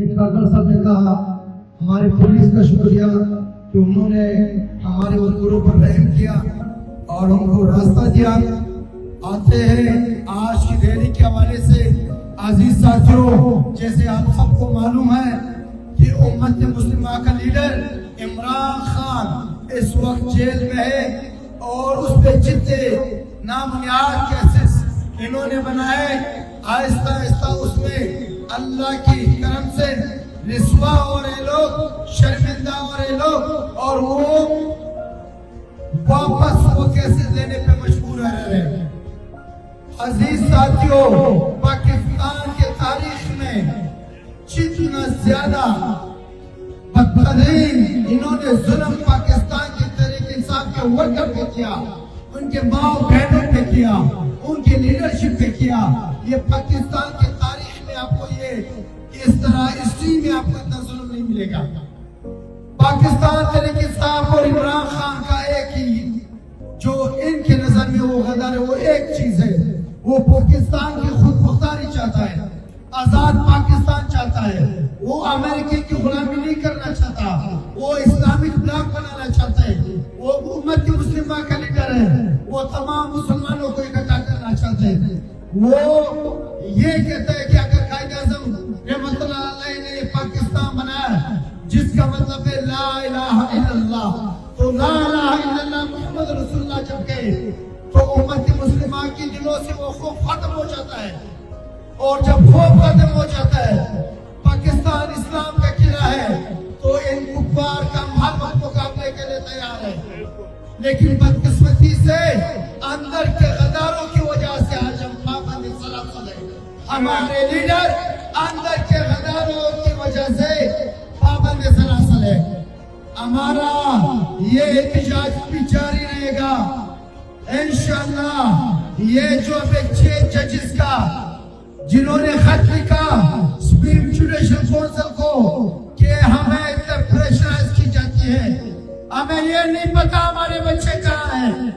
لیکن ڈاکٹر صاحب نے کہا ہمارے پولیس کا شکریہ کہ انہوں نے ہمارے مزدوروں پر رحم کیا اور ان کو راستہ دیا. آتے ہیں آج کی ریلی کے حوالے سے. عزیز ساتھیوں، جیسے آپ سب کو معلوم ہے کہ امت مسلمہ کا لیڈر عمران خان اس وقت جیل میں ہے اور اس پہ جتنے نامنیاد کیسز انہوں نے بنائے، آہستہ آہستہ اس میں اللہ کی کرم سے رسوا ہو رہے لوگ، شرمندہ ہو رہے لوگ، اور وہ واپس وہ کیسز لینے پہ مجبور رہ رہے ہیں. عزیز ساتھیوں، پاکستان کے تاریخ میں جتنا زیادہ بدترین انہوں نے ظلم پاکستان کی تحریک انصاف کے ورکر پہ کیا، ان کے ماں بہنوں پہ کیا، ان کی لیڈرشپ پہ کیا، یہ پاکستان کے تاریخ میں آپ کو یہ اس طرح ہسٹری میں آپ کو اتنا ظلم نہیں ملے گا. پاکستان تحریک انصاف اور عمران خان کا ایک ہی جو ان کے نظر میں وہ غدر ہے، وہ ایک چیز ہے، وہ پاکستان کی خود مختاری چاہتا ہے، آزاد پاکستان چاہتا ہے، وہ امریکہ کی غلامی نہیں کرنا چاہتا، وہ اسلامک بلاک بنانا چاہتا ہے، وہ امت مسلمہ کا لیڈر ہے، وہ تمام مسلمانوں کو اکٹھا کرنا چاہتا ہے. وہ یہ کہتا ہے کہ اگر قائد اعظم رحمت اللہ علیہ نے یہ پاکستان بنایا جس کا مطلب ہے لا الہ الا اللہ، تو لا الہ الا اللہ محمد رسول اللہ جب کہے تو امت مسلمہ کی دلوں سے وہ خوف ختم ہو جاتا ہے، اور جب خوف ختم ہو جاتا ہے پاکستان اسلام کا قلعہ ہے تو ان کفار کا ہر وقت مقابلے کے لیے تیار ہے. لیکن بدقسمتی سے اندر کے غداروں کی وجہ سے آج ہم پابند سلاسل ہیں. ہمارے لیڈر اندر کے غداروں کی وجہ سے پابند سلاسل ہے. ہمارا یہ احتجاج بھی جاری رہے گا انشاءاللہ. یہ جو اب 6 ججز کا جنہوں نے خط لکھا سپریم جوڈیشل کونسل کو کہ ہمیں اتنا پریشرائز کی جاتی ہے، ہمیں یہ نہیں پتا ہمارے بچے کہاں ہیں،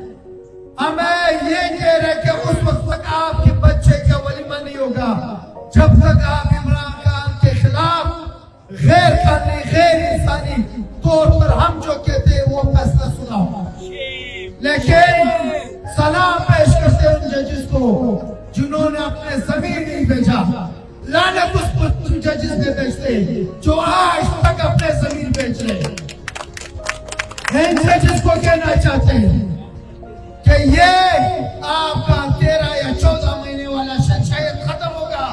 ہمیں یہ کہہ رہے کہ اس وقت تک آپ کے بچے کا ولیمہ نہیں ہوگا جب تک آپ عمران خان کے خلاف غیر قانونی غیر انسانی طور پر ہم جو کہتے ہیں وہ فیصلہ سناؤ. لیکن سلام پیش کرتے ان ججز کو جنہوں نے اپنے ضمیر نہیں بھیجا. لعنت اس ججز نے بھیجتے جو آج تک اپنے ضمیر بھیج رہے. ان ججز کو کہنا چاہتے ہیں کہ یہ آپ کا 13 یا 14 مہینے والا شاید ختم ہوگا،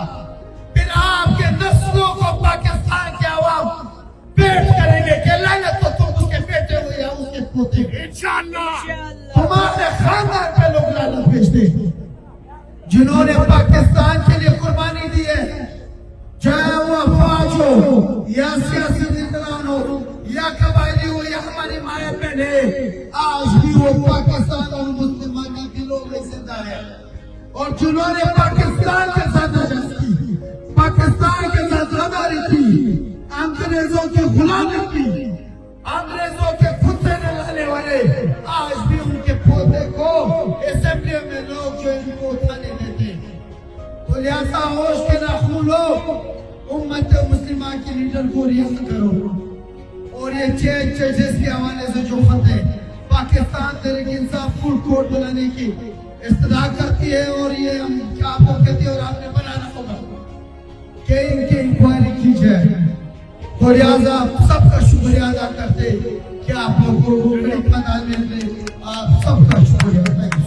پھر آپ کے نسلوں کو پاکستان کے عوام پیٹ کریں گے کہ لعنت تو تم اس کے بیٹے ہوئے یا اس کے پوتے ہوئے. تمہارے خاندان کے لوگ لعنت بھیجتے جنہوں نے پاکستان کے لیے قربانی دی ہے، چاہے وہ افواج ہو یا سیاسی لیڈران ہو یا قبائلی ہو یا ہماری مائیں بہنیں، آج بھی وہ پاکستان اور مسلمان کے دلوں میں زندہ ہے. اور جنہوں نے پاکستان کے ساتھ نجس کی، پاکستان کے ساتھ غداری کی، انگریزوں کی غلامی کی، انگریزوں کے کتے نہلانے والے، آج بھی ان کے پوتے کو اسمبلی میں لوگ جو ان کو اٹھانے دیتے. تو لہذا ہوش کے ناخن لو، امت مسلمہ کے لیڈر کو ریاض کرو. اور یہ 6 ججز کے حوالے سے جو خط ہے پاکستان تحریک انصاف فل کورٹ بنانے کی استدعا کرتی ہے، اور یہ ہم آپ کو کہتے ہیں اور آپ نے بنانا ہوگا کہ ان کی انکوائری کی جائے. تو لہٰذا سب کا شکریہ ادا کرتے کہ آپ لوگوں کو بڑی مدد مل رہی. آپ سب کا شکریہ.